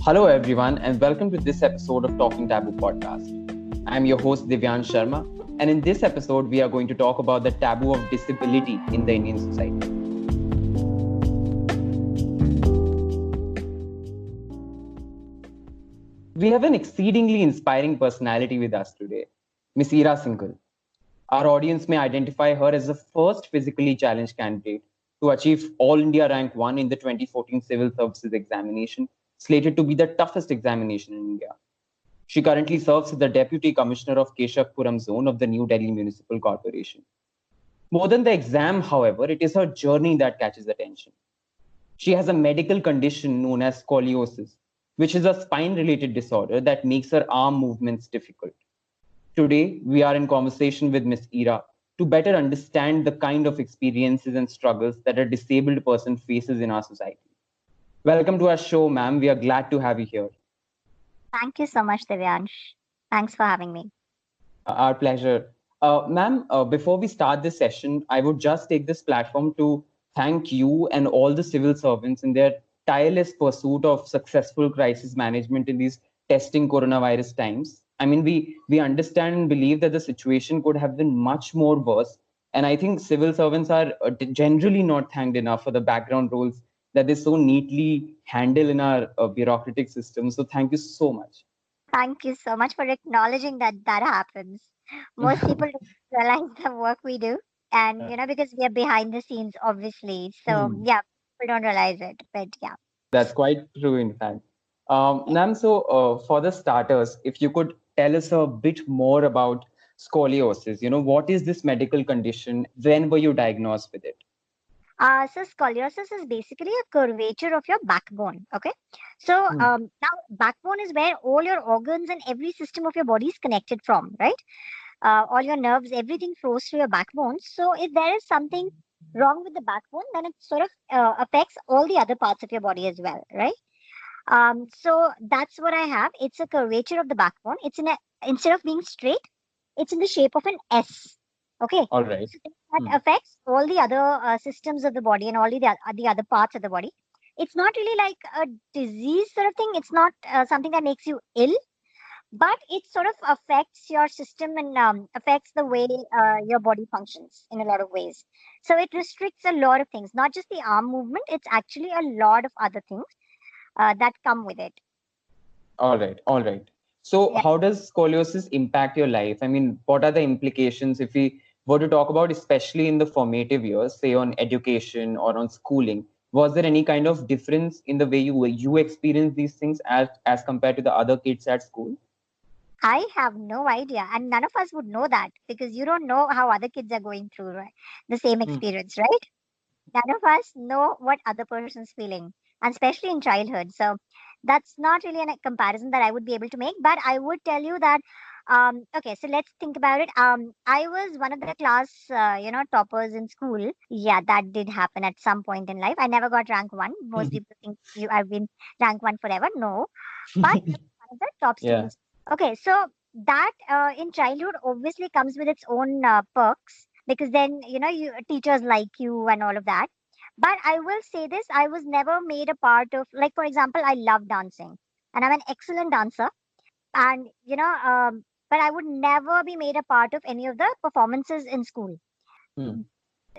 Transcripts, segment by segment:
Hello, everyone, and welcome to this episode of Talking Taboo podcast. I'm your host, Divyan Sharma, and in this episode, we are going to talk about the taboo of disability in the Indian society. We have an exceedingly inspiring personality with us today, Miss Ira Singhal. Our audience may identify her as the first physically challenged candidate to achieve All India Rank 1 in the 2014 Civil Services examination, slated to be the toughest examination in India. She currently serves as the Deputy Commissioner of Keshappuram Zone of the New Delhi Municipal Corporation. More than the exam, however, it is her journey that catches attention. She has a medical condition known as scoliosis, which is a spine related disorder that makes her arm movements difficult. Today, we are in conversation with Ms. Ira to better understand the kind of experiences and struggles that a disabled person faces in our society. Welcome to our show, ma'am. We are glad to have you here. Thank you so much, Divyansh. Thanks for having me. Our pleasure. Ma'am, before we start this session, I would just take this platform to thank you and all the civil servants in their tireless pursuit of successful crisis management in these testing coronavirus times. I mean, we understand and believe that the situation could have been much more worse. And I think civil servants are generally not thanked enough for the background roles that they so neatly handle in our bureaucratic system. So thank you so much. Thank you so much for acknowledging that that happens. Most people don't realize the work we do, and because we are behind the scenes, obviously. So Hmm. yeah, people don't realize it, but yeah. That's quite true, in fact. Nam, so for the starters, if you could tell us a bit more about scoliosis, what is this medical condition? When were you diagnosed with it? So scoliosis is basically a curvature of your backbone. Okay, so Hmm. now backbone is where all your organs and every system of your body is connected from, right? All your nerves, everything flows through your backbone. So if there is something wrong with the backbone, then it sort of affects all the other parts of your body as well, right? So that's what I have. It's a curvature of the backbone. Instead of being straight, it's in the shape of an S. Okay. All right. So Hmm. that affects all the other systems of the body and all the other parts of the body. It's not really like a disease sort of thing. It's not something that makes you ill, but it sort of affects your system and affects the way your body functions in a lot of ways. So it restricts a lot of things, not just the arm movement. It's actually a lot of other things that come with it. All right. All right. So, Yeah. how does scoliosis impact your life? I mean, what are the implications if we were to talk about, especially in the formative years, say on education or on schooling? Was there any kind of difference in the way you experience these things as compared to the other kids at school? I have no idea, and none of us would know that because you don't know how other kids are going through the same Hmm. experience, right? None of us know what other person's feeling, and especially in childhood. So that's not really a comparison that I would be able to make. But I would tell you that, okay, so let's think about it. I was one of the class, toppers in school. Yeah, that did happen at some point in life. I never got rank one. Most people think I've been rank one forever. No, but I was one of the top Yeah. students. Okay, so that in childhood obviously comes with its own perks because then you teachers like you and all of that. But I will say this: I was never made a part of, like, for example, I love dancing and I'm an excellent dancer, and but I would never be made a part of any of the performances in school. Hmm.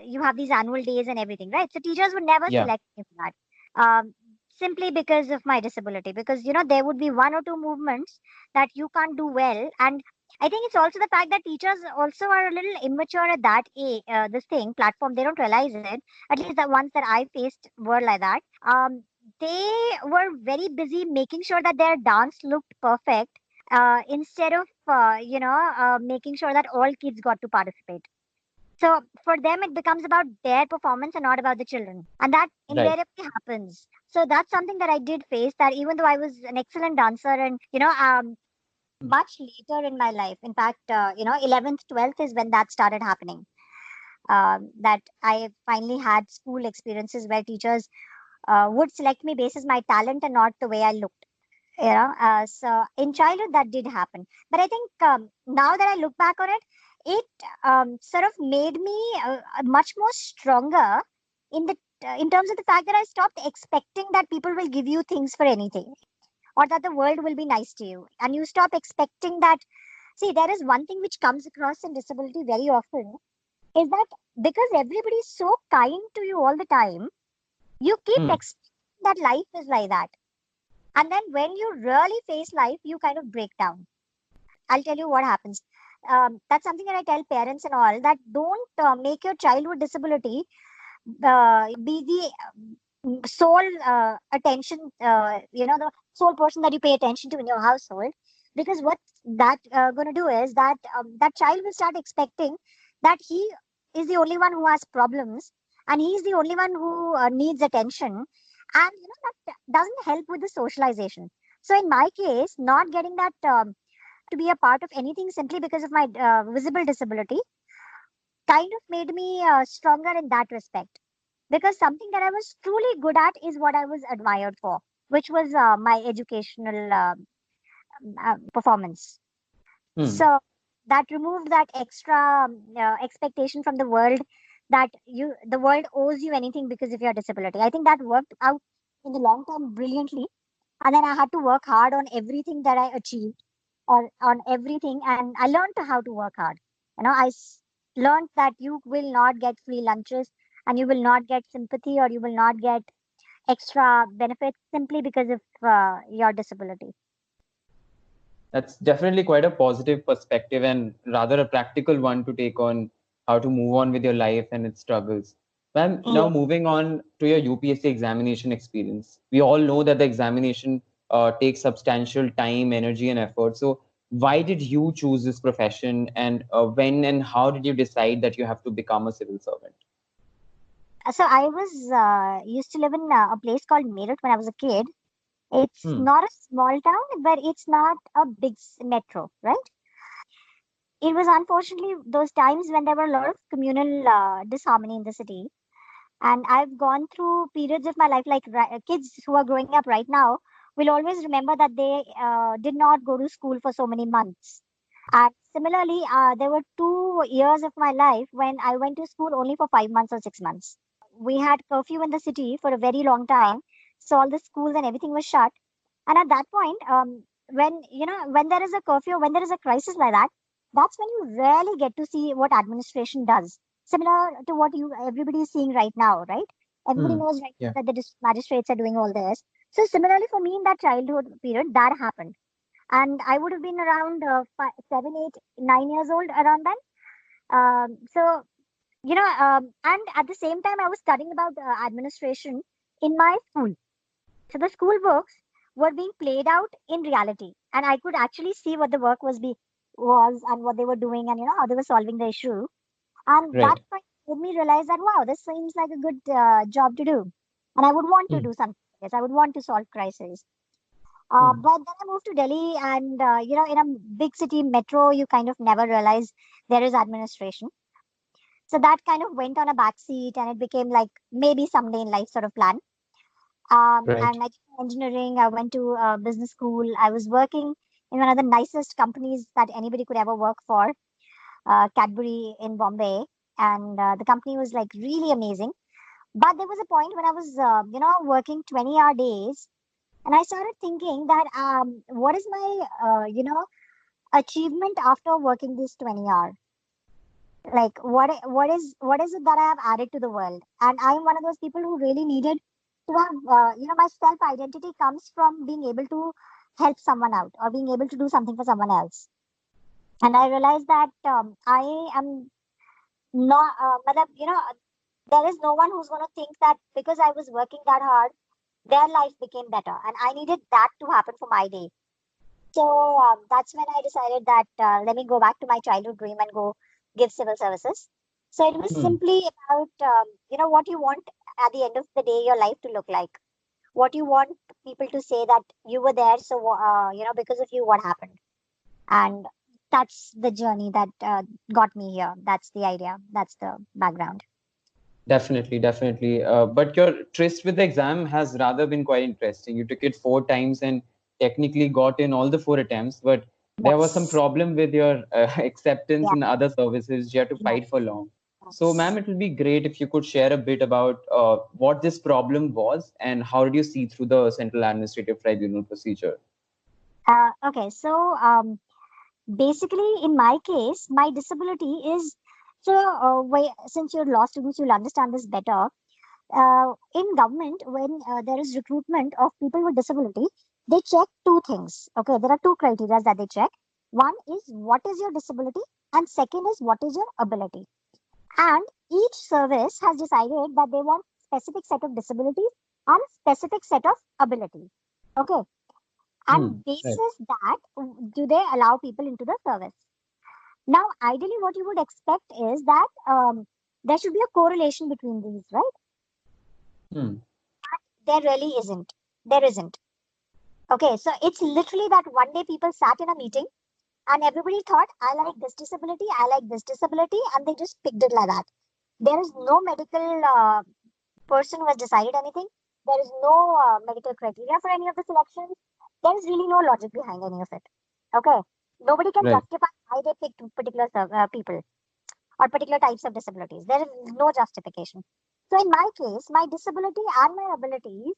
You have these annual days and everything, right? So teachers would never Yeah. select me for that. Simply because of my disability, because there would be one or two movements that you can't do well. And I think it's also the fact that teachers also are a little immature at that age, this thing platform. They don't realize it. At least the ones that I faced were like that. They were very busy making sure that their dance looked perfect, instead of making sure that all kids got to participate. So for them, it becomes about their performance and not about the children. And that Right. invariably happens. So that's something that I did face, that even though I was an excellent dancer and, much later in my life, in fact, 11th, 12th is when that started happening. That I finally had school experiences where teachers would select me basis my talent and not the way I looked. So in childhood that did happen, but I think now that I look back on it, it sort of made me much more stronger in terms of the fact that I stopped expecting that people will give you things for anything. or that the world will be nice to you, and you stop expecting that. See, there is one thing which comes across in disability very often, is that because everybody is so kind to you all the time, you keep expecting that life is like that. And then when you really face life, you kind of break down. I'll tell you what happens. That's something that I tell parents and all, that don't make your child with disability be the sole attention, the sole person that you pay attention to in your household. Because what that going to do is that that child will start expecting that he is the only one who has problems, and he's the only one who needs attention, and that doesn't help with the socialization. So in my case, not getting that to be a part of anything simply because of my visible disability kind of made me stronger in that respect, because something that I was truly good at is what I was admired for, which was my educational performance. So that removed that extra expectation from the world, that the world owes you anything because of your disability. I think that worked out in the long term brilliantly, and then I had to work hard on everything that I achieved, or on everything, and I learned how to work hard. Learned that you will not get free lunches, and you will not get sympathy, or you will not get extra benefits simply because of your disability. That's definitely quite a positive perspective and rather a practical one to take on how to move on with your life and its struggles. Ma'am, now moving on to your UPSC examination experience. We all know that the examination takes substantial time, energy, and effort. So, why did you choose this profession, and when and how did you decide that you have to become a civil servant? So I was used to live in a place called Meerut when I was a kid. It's not a small town, but it's not a big metro, right? It was unfortunately those times when there were a lot of communal disharmony in the city. And I've gone through periods of my life, like kids who are growing up right now will always remember that they did not go to school for so many months. And similarly, there were 2 years of my life when I went to school only for 5 months or 6 months. We had curfew in the city for a very long time, so all the schools and everything was shut. And at that point, when there is a curfew, when there is a crisis like that, that's when you rarely get to see what administration does. Similar to what everybody is seeing right now, right? Everybody knows right now that the magistrates are doing all this. So similarly for me in that childhood period, that happened, and I would have been around 7, 8, 9 years old around then. So and at the same time, I was studying about administration in my school. So the school books were being played out in reality, and I could actually see what the work was and what they were doing, and how they were solving the issue. And that point made me realize that wow, this seems like a good job to do, and I would want to do something like this. I would want to solve crises. But then I moved to Delhi, and in a big city metro, you kind of never realize there is administration. So that kind of went on a back seat, and it became like maybe someday in life sort of plan. And I did engineering. I went to business school. I was working in one of the nicest companies that anybody could ever work for, Cadbury in Bombay, and the company was like really amazing. But there was a point when I was, working 20-hour days, and I started thinking that what is my, achievement after working this 20 hour? Like what is it that I have added to the world? And I'm one of those people who really needed to have, my self identity comes from being able to help someone out or being able to do something for someone else. And I realized that I am not, there is no one who's going to think that because I was working that hard, their life became better. And I needed that to happen for my day. So that's when I decided that let me go back to my childhood dream and go give civil services. So it was simply about, what you want at the end of the day, your life to look like. What you want people to say that you were there. So, because of you, what happened? And that's the journey that got me here. That's the idea. That's the background. Definitely. But your tryst with the exam has rather been quite interesting. You took it 4 times and technically got in all the 4 attempts, but there was some problem with your acceptance in other services. You had to fight for long. So, ma'am, it will be great if you could share a bit about what this problem was and how did you see through the Central Administrative Tribunal procedure? Okay, so basically, in my case, my disability is so. Since you're law students, you'll understand this better. In government, when there is recruitment of people with disability, they check two things. Okay, there are two criteria that they check. One is what is your disability, and second is what is your ability. And each service has decided that they want specific set of disabilities and specific set of abilities. Okay, and Right. basis that do they allow people into the service. Now, ideally, what you would expect is that there should be a correlation between these, right? Hmm. There really isn't. There isn't. Okay, so it's literally that one day people sat in a meeting and everybody thought, I like this disability, I like this disability, and they just picked it like that. There is no medical person who has decided anything. There is no medical criteria for any of the selections. There is really no logic behind any of it. Okay, nobody can Right. justify why they picked particular people or particular types of disabilities. There is no justification. So in my case, my disability and my abilities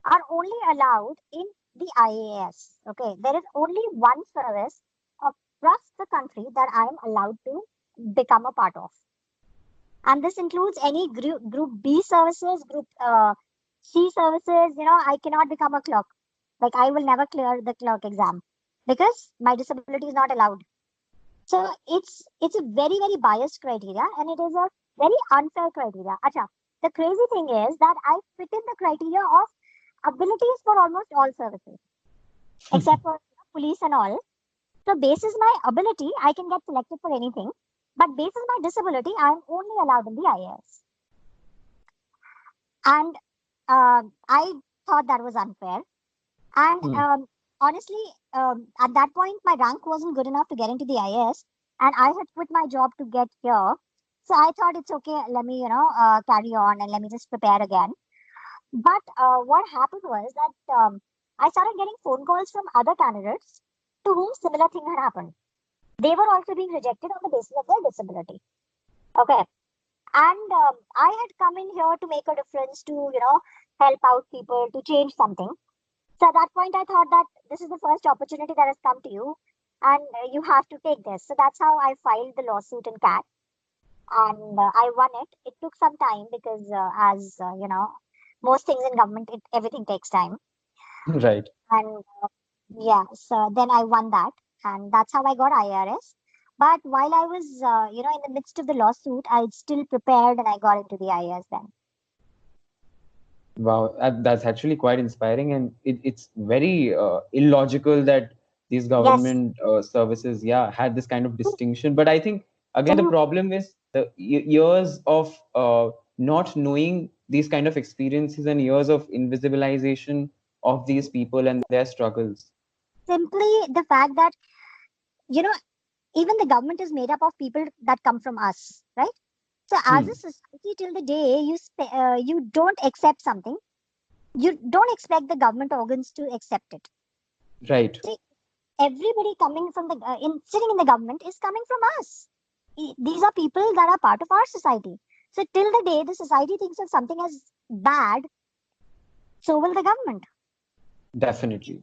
are only allowed in the IAS. Okay, there is only one service across the country that I am allowed to become a part of, and this includes any group B services, group C services. I cannot become a clerk. Like I will never clear the clerk exam because my disability is not allowed. So it's a very very biased criteria, and it is a very unfair criteria. Acha, the crazy thing is that I fit in the criteria of abilities for almost all services except for police and all. So basis my ability, I can get selected for anything. But basis my disability, I am only allowed in the IAS. And I thought that was unfair. And Hmm. honestly, at that point, my rank wasn't good enough to get into the IAS, and I had quit my job to get here. So I thought it's okay. Let me, carry on and let me just prepare again. But what happened was that I started getting phone calls from other candidates to whom similar thing had happened. They were also being rejected on the basis of their disability. Okay. And I had come in here to make a difference, to, help out people, to change something. So at that point, I thought that this is the first opportunity that has come to you, and you have to take this. So that's how I filed the lawsuit in CAT, and I won it. It took some time because, as most things in government, everything takes time. Right. And yeah, so then I won that, and that's how I got IRS. But while I was, in the midst of the lawsuit, I still prepared and I got into the IRS then. Wow, that's actually quite inspiring, and it's very illogical that these Yes. government services, yeah, had this kind of distinction. But I think again the So problem is the years of not knowing these kind of experiences and years of invisibilization of these people and their struggles. simply the fact that, you know, even the government is made up of people that come from us, right? So as a Hmm. society, till the day you don't accept something, you don't expect the government organs to accept it. Right. See, everybody coming from the sitting in the government is coming from us. These are people that are part of our society. So till the day the society thinks of something as bad, so will the government. Definitely.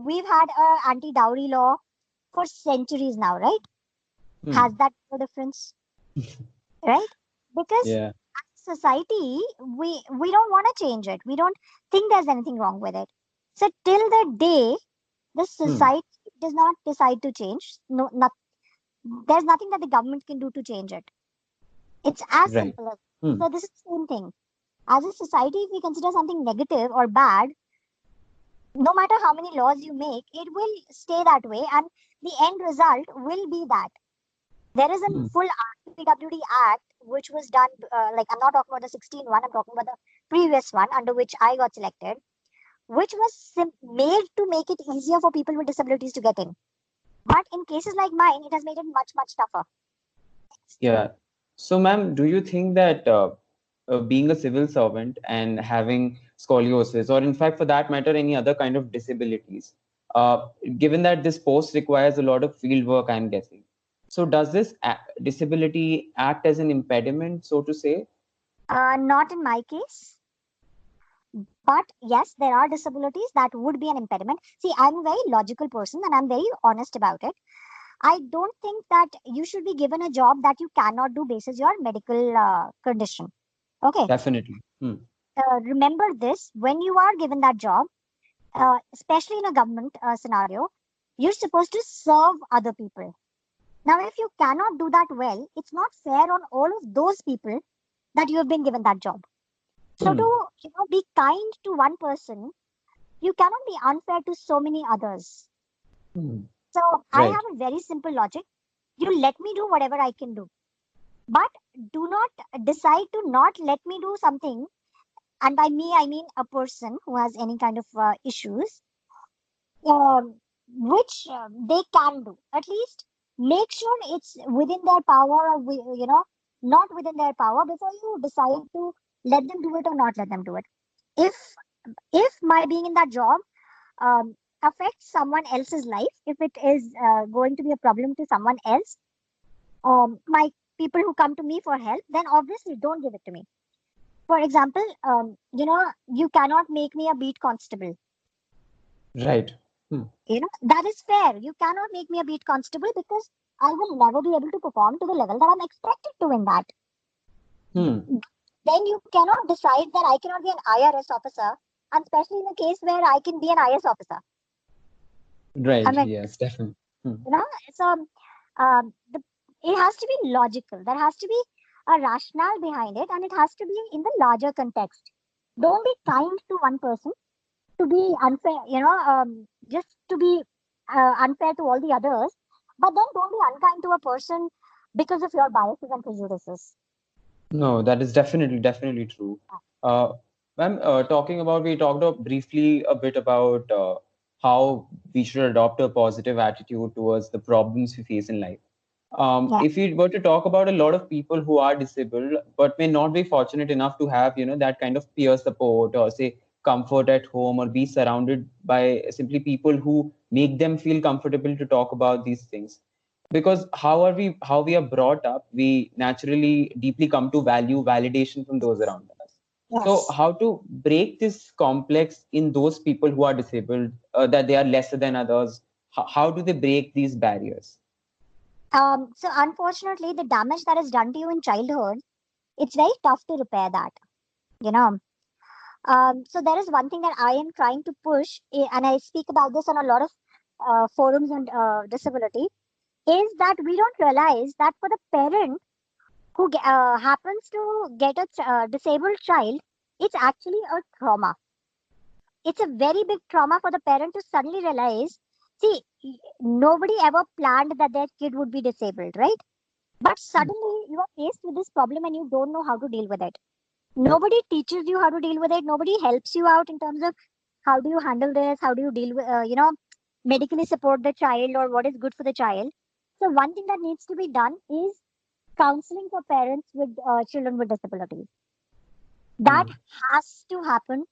We've had a anti-dowry law for centuries now, right? Hmm. Has that made a difference, right? Because Yeah. as society, we don't want to change it. We don't think there's anything wrong with it. So till the day the Hmm. society does not decide to change, no, not, there's nothing that the government can do to change it. It's as Right. simple as. Hmm. So this is the same thing. As a society, if we consider something negative or bad, no matter how many laws you make, it will stay that way, and the end result will be that. There is a Hmm. full RPWD Act which was done, like I'm not talking about the 16 one, I'm talking about the previous one under which I got selected, which was made to make it easier for people with disabilities to get in. But in cases like mine, it has made it much, much tougher. Yeah. So, ma'am, do you think that being a civil servant and having scoliosis, or in fact, for that matter, any other kind of disabilities, given that this post requires a lot of field work, I'm guessing. So does this disability act as an impediment, so to say? Not in my case. But yes, there are disabilities that would be an impediment. See, I'm a very logical person and I'm very honest about it. I don't think that you should be given a job that you cannot do basis your medical condition. Okay. Definitely. Remember this, when you are given that job, especially in a government scenario, you're supposed to serve other people. Now, if you cannot do that well, it's not fair on all of those people that you have been given that job. So to be kind to one person, you cannot be unfair to so many others. So I Right. have a very simple logic. You let me do whatever I can do, but do not decide to not let me do something. And by me, I mean a person who has any kind of issues, which they can do. At least make sure it's within their power, or not within their power before you decide to let them do it or not let them do it. If my being in that job um, affects someone else's life, if it is going to be a problem to someone else, my people who come to me for help, then obviously don't give it to me. For example, you cannot make me a beat constable. Right. That is fair. You cannot make me a beat constable because I will never be able to perform to the level that I'm expected to in that. Then you cannot decide that I cannot be an IRS officer, and especially in a case where I can be an IS officer. Right. I mean, Yes, definitely. so it has to be logical. There has to be a rationale behind it, and it has to be in the larger context. Don't be kind to one person to be unfair, just to be unfair to all the others. But then don't be unkind to a person because of your biases and prejudices. No, that is definitely true. Uh, Ma'am, we talked briefly a bit about how we should adopt a positive attitude towards the problems we face in life. Yeah. If we were to talk about a lot of people who are disabled but may not be fortunate enough to have, that kind of peer support or say comfort at home or be surrounded by simply people who make them feel comfortable to talk about these things, because how we are brought up, we naturally deeply come to value validation from those around us. So Yes. how to break this complex in those people who are disabled, that they are lesser than others? How do they break these barriers? So unfortunately, the damage that is done to you in childhood, it's very tough to repair that. You know. So there is one thing that I am trying to push, and I speak about this on a lot of forums on disability, is that we don't realize that for the parent who happens to get a disabled child, it's actually a trauma. It's a very big trauma for the parent to suddenly realize, see, nobody ever planned that their kid would be disabled, right? But suddenly you are faced with this problem and you don't know how to deal with it. Nobody teaches you how to deal with it. Nobody helps you out in terms of how do you handle this, how do you deal with, medically support the child or what is good for the child. So one thing that needs to be done is counseling for parents with children with disabilities. That has to happen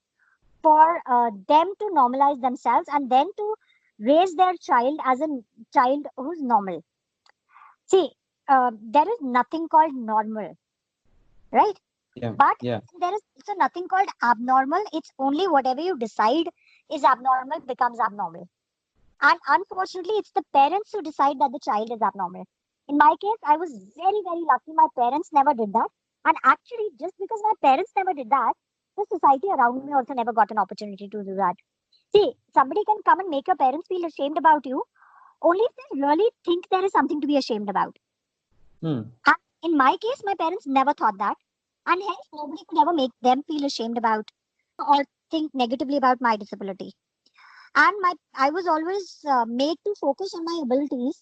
for them to normalize themselves and then to raise their child as a child who's normal. See, there is nothing called normal, right? Yeah, But yeah. there is also nothing called abnormal. It's only whatever you decide is abnormal becomes abnormal. And unfortunately, it's the parents who decide that the child is abnormal. In my case, I was very, very lucky. My parents never did that. And actually, just because my parents never did that, the society around me also never got an opportunity to do that. See, somebody can come and make your parents feel ashamed about you only if they really think there is something to be ashamed about. And in my case, my parents never thought that. And hence, nobody could ever make them feel ashamed about or think negatively about my disability. And I was always made to focus on my abilities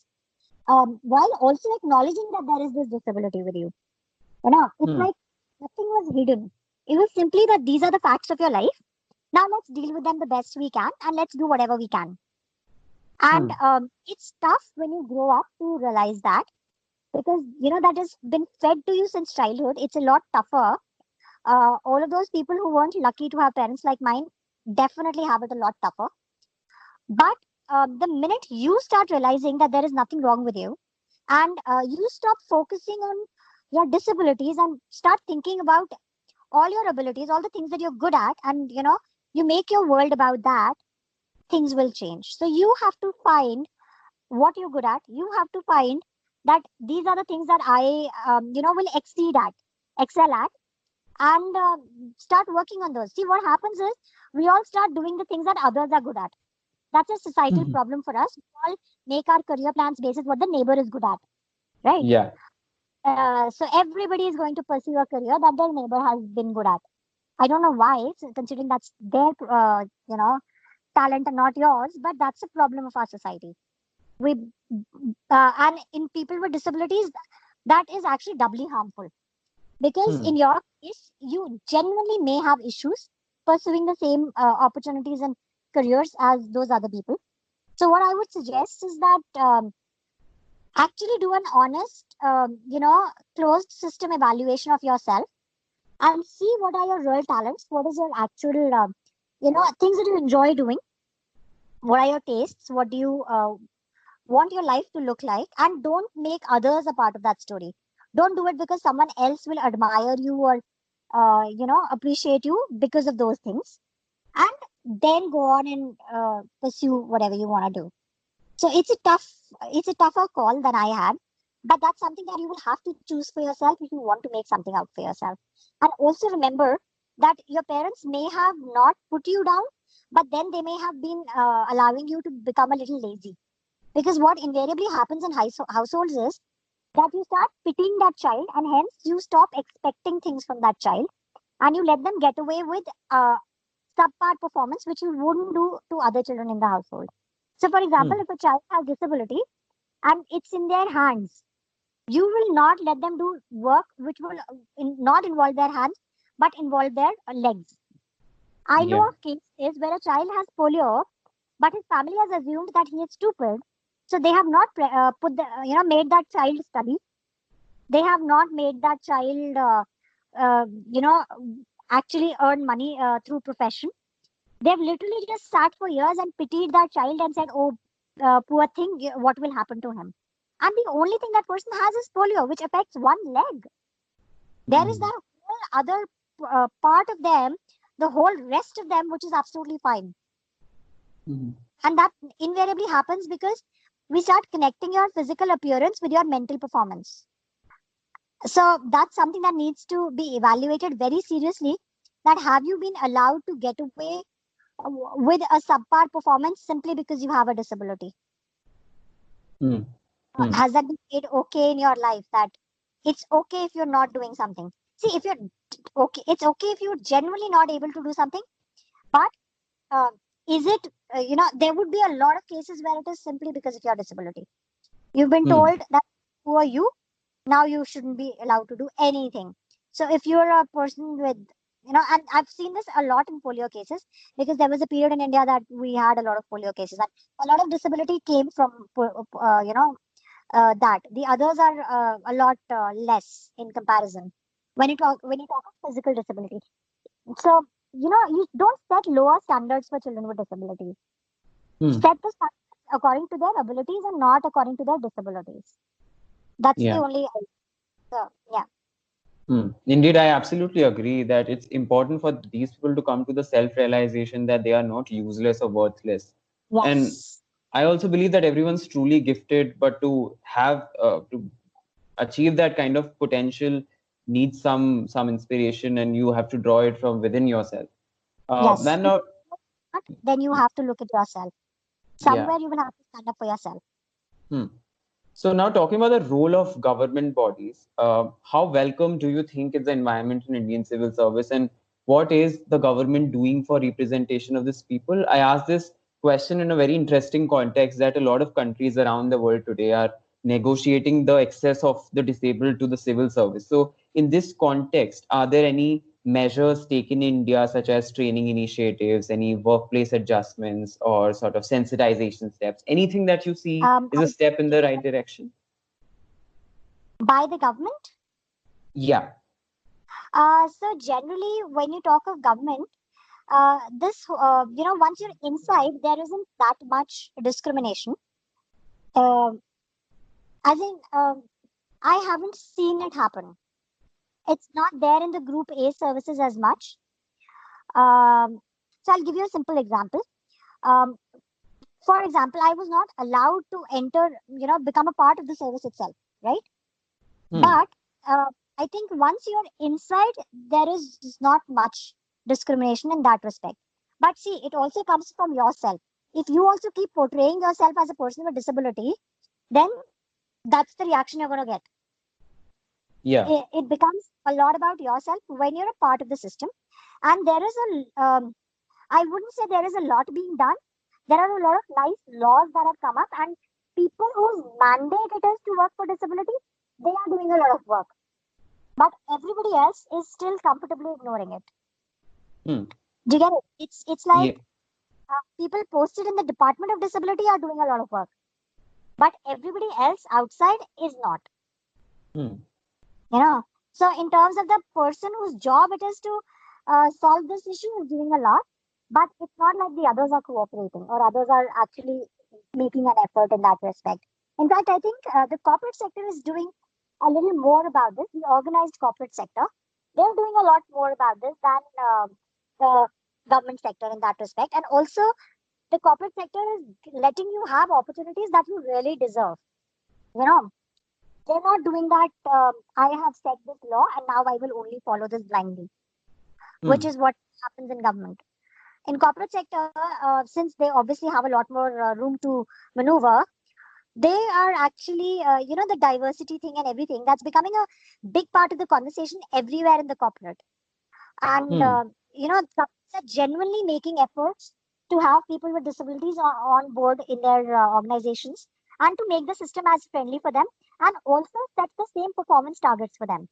while also acknowledging that there is this disability with you. It's like nothing was hidden. It was simply that these are the facts of your life. Now let's deal with them the best we can and let's do whatever we can. And it's tough when you grow up to realize that because, that has been fed to you since childhood. It's a lot tougher. All of those people who weren't lucky to have parents like mine definitely have it a lot tougher. But the minute you start realizing that there is nothing wrong with you, and you stop focusing on your disabilities and start thinking about all your abilities, all the things that you're good at, and you make your world about that, things will change. So you have to find what you're good at. You have to find that these are the things that I, will excel at, and start working on those. See, what happens is we all start doing the things that others are good at. That's a societal Mhm. problem for us. We all make our career plans basis what the neighbor is good at, right? Yeah. So everybody is going to pursue a career that their neighbor has been good at. I don't know why, considering that's their, talent and not yours, but that's a problem of our society. We and in people with disabilities, that is actually doubly harmful, because Hmm. in your case, you genuinely may have issues pursuing the same opportunities and careers as those other people. So what I would suggest is that actually do an honest, closed system evaluation of yourself and see what are your real talents, what is your actual, things that you enjoy doing, what are your tastes, what do you want your life to look like, and don't make others a part of that story. Don't do it because someone else will admire you or appreciate you because of those things, and then go on and pursue whatever you want to do. So it's a tougher call than I had, but that's something that you will have to choose for yourself if you want to make something out for yourself. And also remember that your parents may have not put you down, but then they may have been allowing you to become a little lazy. Because what invariably happens in households is that you start pitying that child, and hence you stop expecting things from that child, and you let them get away with subpar performance, which you wouldn't do to other children in the household. So, for example, Hmm. if a child has disability and it's in their hands, you will not let them do work which will not involve their hands but involve their legs. I know Yeah. of cases where a child has polio, but his family has assumed that he is stupid, so they have not put the made that child study. They have not made that child uh, you know actually earn money through profession. They've literally just sat for years and pitied that child and said, "Oh, poor thing, what will happen to him?" And the only thing that person has is polio, which affects one leg. There is Hmm. that whole other part of them, the whole rest of them, which is absolutely fine. Hmm. And that invariably happens because we start connecting your physical appearance with your mental performance. So that's something that needs to be evaluated very seriously. That have you been allowed to get away with a subpar performance simply because you have a disability? Hmm. Hmm. Has that been made okay in your life that it's okay if you're not doing something? See, if you're okay, it's okay if you're genuinely not able to do something, but uh, is it, there would be a lot of cases where it is simply because of your disability. You've been Hmm. told that who are you? Now you shouldn't be allowed to do anything. So if you're a person with, and I've seen this a lot in polio cases, because there was a period in India that we had a lot of polio cases, and a lot of disability came from, that the others are a lot less in comparison when you talk of physical disability. So you don't set lower standards for children with disabilities. Hmm. Set the standards according to their abilities and not according to their disabilities. That's the Yeah. only. Yeah. Hmm. Indeed, I absolutely agree that it's important for these people to come to the self-realization that they are not useless or worthless. And Yes. I also believe that everyone's truly gifted, but to achieve that kind of potential needs some inspiration, and you have to draw it from within yourself. Yes. Then If not, then you have to look at yourself. yeah. Somewhere you will have to stand up for yourself. Hmm. So now talking about the role of government bodies, how welcome do you think is the environment in Indian civil service, and what is the government doing for representation of these people? I ask this question in a very interesting context that a lot of countries around the world today are negotiating the access of the disabled to the civil service. So in this context, are there any measures taken in India, such as training initiatives, any workplace adjustments, or sort of sensitization steps? Anything that you see is a I step in the right direction? By the government. Yeah. So generally, when you talk of government, this once you're inside, there isn't that much discrimination. Um I think I haven't seen it happen. It's not there in the Group A services as much. So I'll give you a simple example. Um, for example, I was not allowed to enter, become a part of the service itself, right? Hmm. But I think once you're inside, there is not much discrimination in that respect. But see, it also comes from yourself. If you also keep portraying yourself as a person with disability, then that's the reaction you're going to get. Yeah. It becomes a lot about yourself when you're a part of the system. And there is I wouldn't say there is a lot being done. There are a lot of nice laws that have come up, and people whose mandate it is to work for disability, they are doing a lot of work. But everybody else is still comfortably ignoring it. Hmm. Do you get it? It's like Yeah. people posted in the Department of Disability are doing a lot of work, but everybody else outside is not. Hmm. So in terms of the person whose job it is to solve this issue is doing a lot, but it's not like the others are cooperating or others are actually making an effort in that respect. In fact, I think the corporate sector is doing a little more about this. The organized corporate sector, they're doing a lot more about this than the government sector in that respect. And also, the corporate sector is letting you have opportunities that you really deserve. You know, they're not doing that. I have set this law and now I will only follow this blindly, which Hmm. is what happens in government. In corporate sector, since they obviously have a lot more room to maneuver, they are actually, the diversity thing and everything that's becoming a big part of the conversation everywhere in the corporate. And, Hmm. companies are genuinely making efforts to have people with disabilities on board in their organizations and to make the system as friendly for them and also set the same performance targets for them.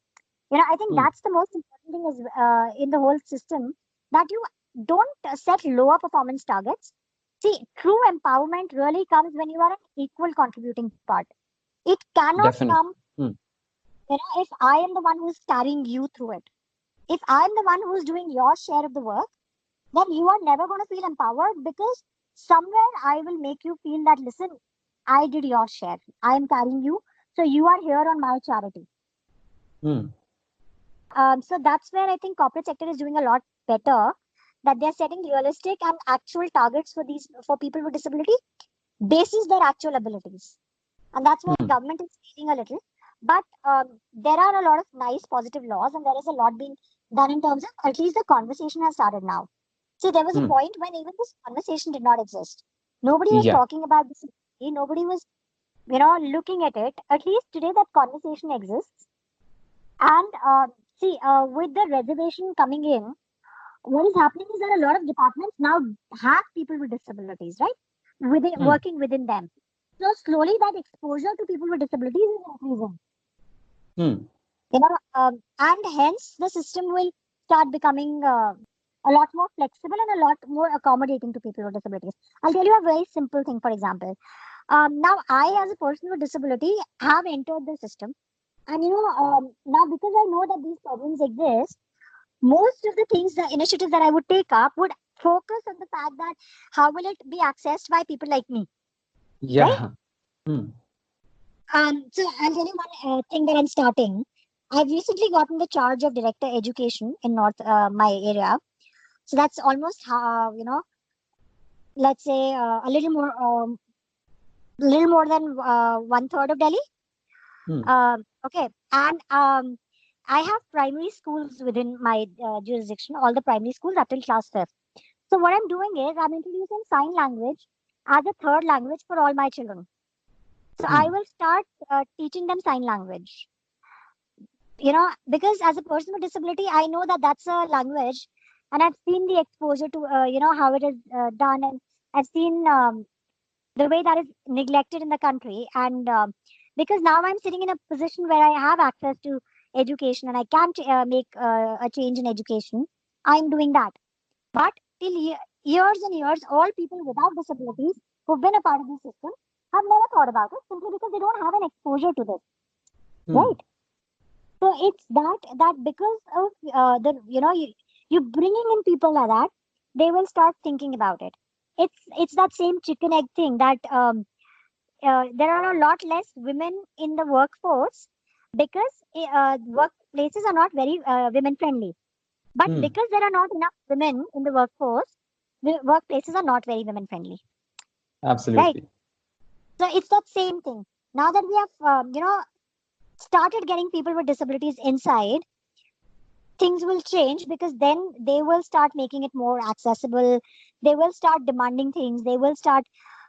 I think Hmm. that's the most important thing is in the whole system that you don't set lower performance targets. See, true empowerment really comes when you are an equal contributing part. It cannot Definitely. come, Hmm. if I am the one who's carrying you through it. If I'm the one who's doing your share of the work, then you are never going to feel empowered because somewhere I will make you feel that, listen, I did your share. I am carrying you. So you are here on my charity. Hmm. So that's where I think corporate sector is doing a lot better. That they're setting realistic and actual targets for people with disability, basis their actual abilities, and that's where Hmm. government is failing a little. But there are a lot of nice positive laws, and there is a lot being done in terms of at least the conversation has started now. See, there was a Hmm. point when even this conversation did not exist. Nobody was Yeah. talking about this. Nobody was, looking at it. At least today, that conversation exists. And see, with the reservation coming in, what is happening is that a lot of departments now have people with disabilities, right? Hmm. Working within them. So slowly that exposure to people with disabilities is increasing. Hmm. And hence the system will start becoming a lot more flexible and a lot more accommodating to people with disabilities. I'll tell you a very simple thing, for example. Now I, as a person with disability, have entered the system. And now because I know that these problems exist, most of the things, the initiatives that I would take up would focus on the fact that how will it be accessed by people like me, right? Yeah. Hmm. So I'll tell you one thing that I'm starting. I've recently gotten the charge of director education in North my area. So that's almost let's say a little more than one third of Delhi. Hmm. Okay, and I have primary schools within my jurisdiction, all the primary schools up till class fifth. So what I'm doing is I'm introducing sign language as a third language for all my children. So I Hmm. will start teaching them sign language. Because as a person with disability, I know that that's a language, and I've seen the exposure to how it is done, and I've seen the way that is neglected in the country. And because now I'm sitting in a position where I have access to education and I can make a change in education, I'm doing that. But till years and years, all people without disabilities who've been a part of the system have never thought about it simply because they don't have an exposure to this, Hmm. right? So it's that because of you bringing in people like that, they will start thinking about it. It's that same chicken egg thing that there are a lot less women in the workforce because workplaces are not very women friendly. But Hmm. because there are not enough women in the workforce, the workplaces are not very women friendly, right? Absolutely. So it's that same thing. Now that we have, started getting people with disabilities inside, things will change because then they will start making it more accessible. They will start demanding things. They will start,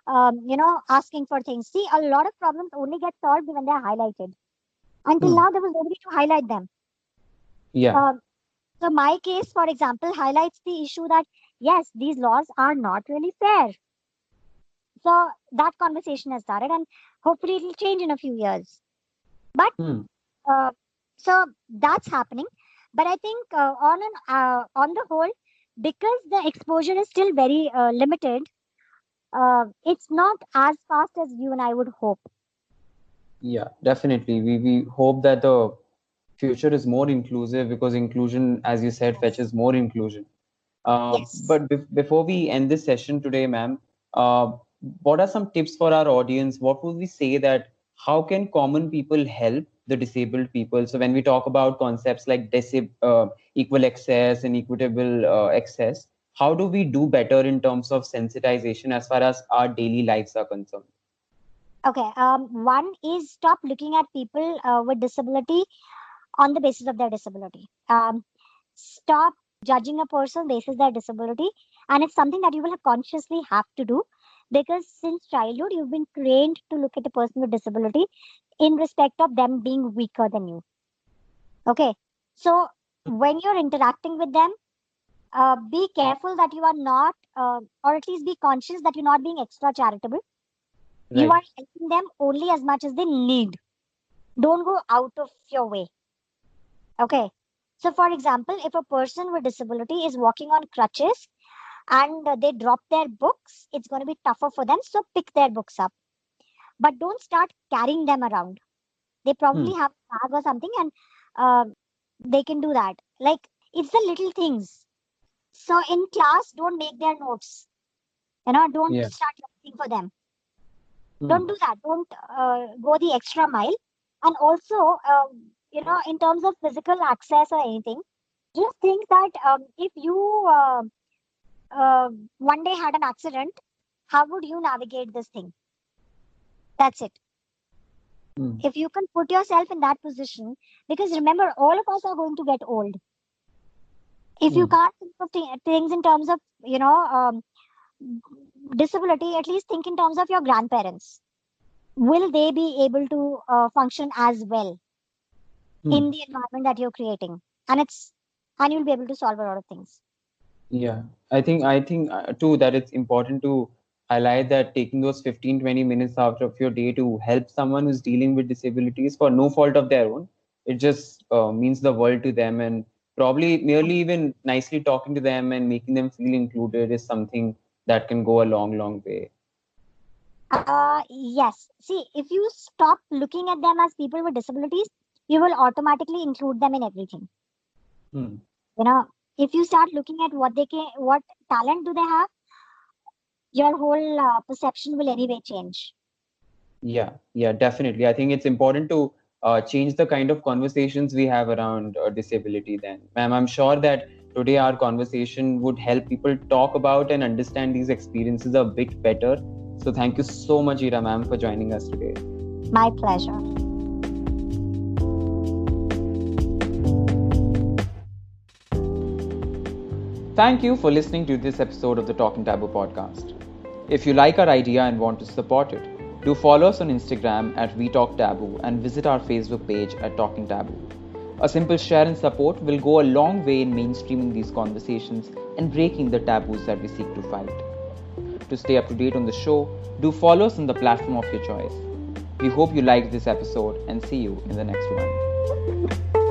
asking for things. See, a lot of problems only get solved when they're highlighted. Until Hmm. now, there was nobody to highlight them. Yeah. Um, so my case, for example, highlights the issue that yes, these laws are not really fair. So that conversation has started, and hopefully it will change in a few years. But Hmm. uh, so that's happening. But I think on the whole, because the exposure is still very limited, it's not as fast as you and I would hope. Yeah, definitely. We hope that the future is more inclusive because inclusion, as you said, Yes. fetches more inclusion. Yes. But before we end this session today, ma'am, uh, what are some tips for our audience? What would we say that how can common people help the disabled people? So when we talk about concepts like equal access and equitable access, how do we do better in terms of sensitization as far as our daily lives are concerned? Okay. One is stop looking at people with disability on the basis of their disability. Stop judging a person basis their disability, and it's something that you will consciously have to do because since childhood you've been trained to look at a person with disability in respect of them being weaker than you. Okay, so when you're interacting with them, be careful that you are not, or at least be conscious that you're not being extra charitable. You Right. are helping them only as much as they need. Don't go out of your way. Okay. So, for example, if a person with disability is walking on crutches and they drop their books, it's going to be tougher for them. So, pick their books up, but don't start carrying them around. They Hmm. probably have a bag or something, and uh, they can do that. Like, it's the little things. So, in class, don't make their notes. Don't Yeah. start writing for them. Hmm. Don't do that. Don't go the extra mile. And also, in terms of physical access or anything, just think that if you one day had an accident, how would you navigate this thing? That's it. Hmm. If you can put yourself in that position, because remember, all of us are going to get old. If you Hmm. can't think of things in terms of, disability, at least think in terms of your grandparents. Will they be able to function as well Hmm. in the environment that you're creating? And you'll be able to solve a lot of things. Yeah, I think too that it's important to highlight that taking those 15-20 minutes out of your day to help someone who's dealing with disabilities for no fault of their own, it just means the world to them. And probably merely even nicely talking to them and making them feel included is something that can go a long, long way. Yes. See, if you stop looking at them as people with disabilities, you will automatically include them in everything. Hmm. You know, if you start looking at what talent do they have, your whole perception will anyway change. Yeah, yeah, definitely. I think it's important to change the kind of conversations we have around disability then. Ma'am, I'm sure that today our conversation would help people talk about and understand these experiences a bit better. So thank you so much, Ira ma'am, for joining us today. My pleasure. Thank you for listening to this episode of the Talking Taboo podcast. If you like our idea and want to support it, do follow us on Instagram at We Talk Taboo and visit our Facebook page at Talking Taboo. A simple share and support will go a long way in mainstreaming these conversations and breaking the taboos that we seek to fight. To stay up to date on the show, do follow us on the platform of your choice. We hope you liked this episode and see you in the next one.